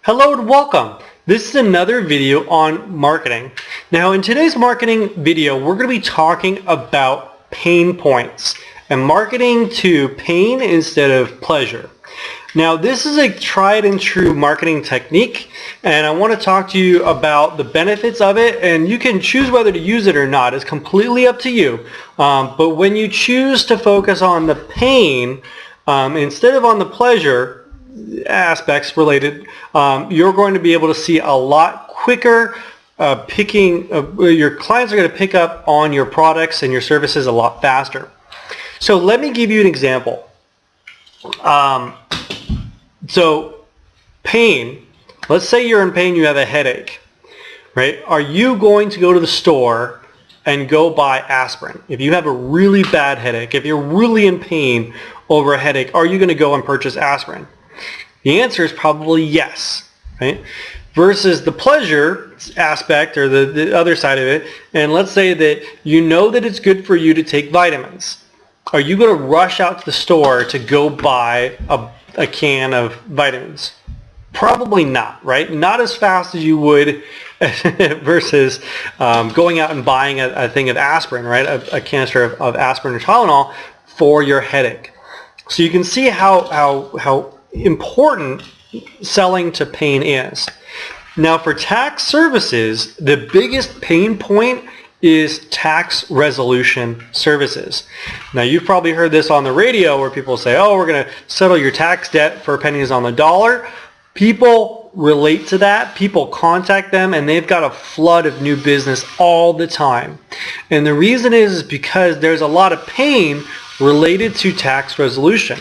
Hello and welcome. This is another video on marketing. Now in today's marketing video, we're going to be talking about pain points and marketing to pain instead of pleasure. Now this is a tried and true marketing technique, and I want to talk to you about the benefits of it, and you can choose whether to use it or not. It's completely up to you. But when you choose to focus on the pain instead of on the pleasure aspects related, you're going to be able to see a lot quicker your clients are going to pick up on your products and your services a lot faster. So let me give you an example. So pain, let's say you're in pain, you have a headache, right? Are you going to go to the store and go buy aspirin? If you have a really bad headache, if you're really in pain over a headache, are you going to go and purchase aspirin? The answer is probably yes, right? Versus the pleasure aspect, or the other side of it, and let's say that you know that it's good for you to take vitamins. Are you going to rush out to the store to go buy a can of vitamins? Probably not, right? Not as fast as you would versus going out and buying a thing of aspirin, right? A canister of aspirin or Tylenol for your headache. So you can see how important selling to pain is. Now for tax services, the biggest pain point is tax resolution services. Now you've probably heard this on the radio where people say, oh, we're going to settle your tax debt for pennies on the dollar. People relate to that. People contact them and they've got a flood of new business all the time. And the reason is because there's a lot of pain related to tax resolution.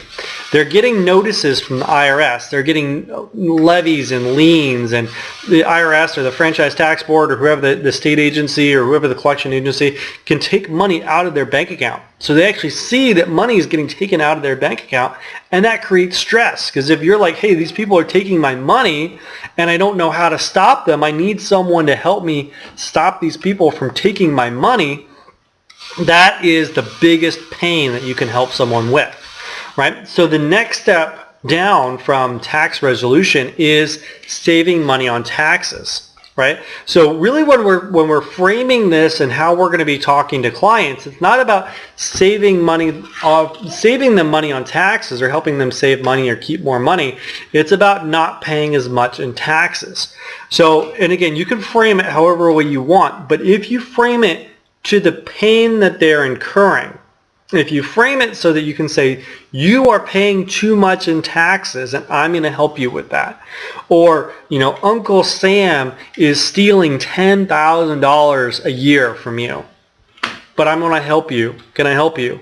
They're getting notices from the IRS. They're getting levies and liens, and the IRS or the Franchise Tax Board or whoever the state agency or whoever the collection agency can take money out of their bank account. So they actually see that money is getting taken out of their bank account, and that creates stress. Because if you're like, hey, these people are taking my money and I don't know how to stop them, I need someone to help me stop these people from taking my money, that is the biggest pain that you can help someone with, right? So the next step down from tax resolution is saving money on taxes, right? So really when we're framing this and how we're going to be talking to clients, it's not about saving them money on taxes or helping them save money or keep more money. It's about not paying as much in taxes. So, and again, you can frame it however way you want, but if you frame it to the pain that they're incurring, if you frame it so that you can say, you are paying too much in taxes and I'm going to help you with that. Or, Uncle Sam is stealing $10,000 a year from you, but I'm going to help you. Can I help you?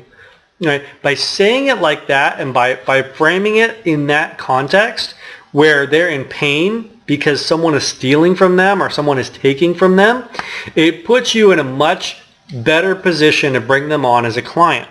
Right? By saying it like that and by framing it in that context where they're in pain because someone is stealing from them or someone is taking from them, it puts you in a much better position to bring them on as a client.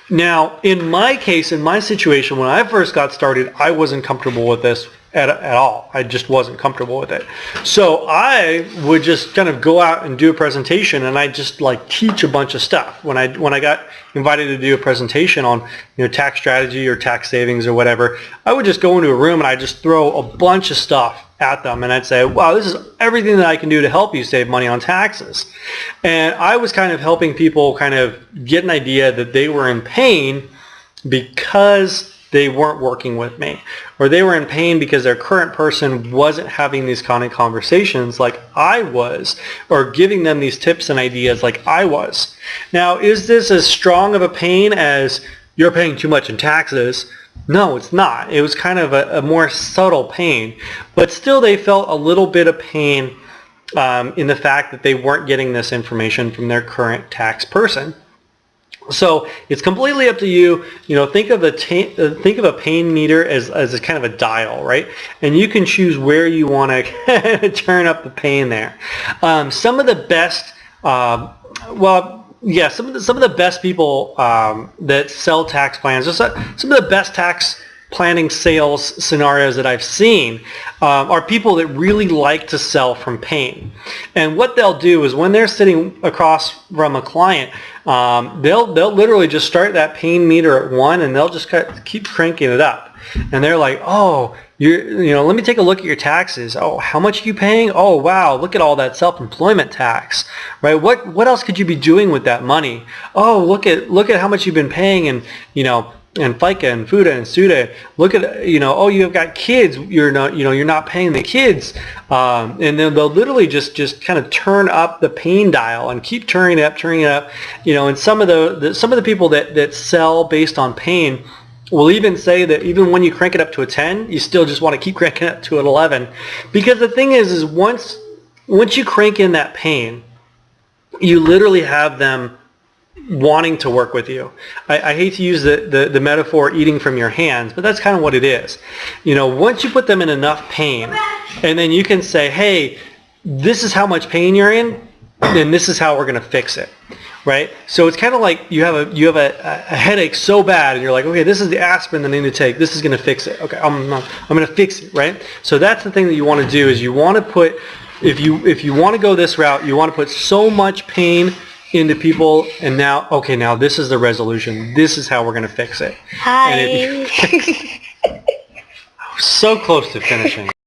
Now, in my case, in my situation, when I first got started, I wasn't comfortable with this at all. I just wasn't comfortable with it. So I would just kind of go out and do a presentation, and I just teach a bunch of stuff. When I got invited to do a presentation on tax strategy or tax savings or whatever, I would just go into a room and I'd just throw a bunch of stuff at them, and I'd say, wow, this is everything that I can do to help you save money on taxes. And I was kind of helping people kind of get an idea that they were in pain because they weren't working with me, or they were in pain because their current person wasn't having these kind of conversations like I was, or giving them these tips and ideas like I was. Now, is this as strong of a pain as you're paying too much in taxes? No, it's not. It was kind of a more subtle pain, but still they felt a little bit of pain in the fact that they weren't getting this information from their current tax person. So it's completely up to you. Think of a pain meter as a kind of a dial, right? And you can choose where you want to turn up the pain there. Some of the best, some of the best people that sell tax plans, some of the best tax planning sales scenarios that I've seen are people that really like to sell from pain. And what they'll do is when they're sitting across from a client, they'll literally just start that pain meter at 1 and they'll just keep cranking it up. And they're like, oh, let me take a look at your taxes. Oh, how much are you paying? Oh, wow, look at all that self-employment tax, right? What else could you be doing with that money? Oh, look at how much you've been paying, and and FICA and FUTA and SUTA. Look at, oh, you've got kids. You're not paying the kids, and then they'll literally just kind of turn up the pain dial and keep turning it up. And some of the people that sell based on pain will even say that even when you crank it up to a 10, you still just want to keep cranking it up to an 11, because the thing is once you crank in that pain, you literally have them wanting to work with you. I hate to use the metaphor eating from your hands, but that's kind of what it is. Once you put them in enough pain, and then you can say, hey, this is how much pain you're in, and this is how we're going to fix it, right? So it's kind of like you have a headache so bad, and you're like, okay, this is the aspirin that I need to take. This is going to fix it. Okay, I'm going to fix it, right? So that's the thing that you want to do, is you want to put, if you want to go this route, you want to put so much pain into people, and now this is the resolution. This is how we're going to fix it. Hi. And so close to finishing.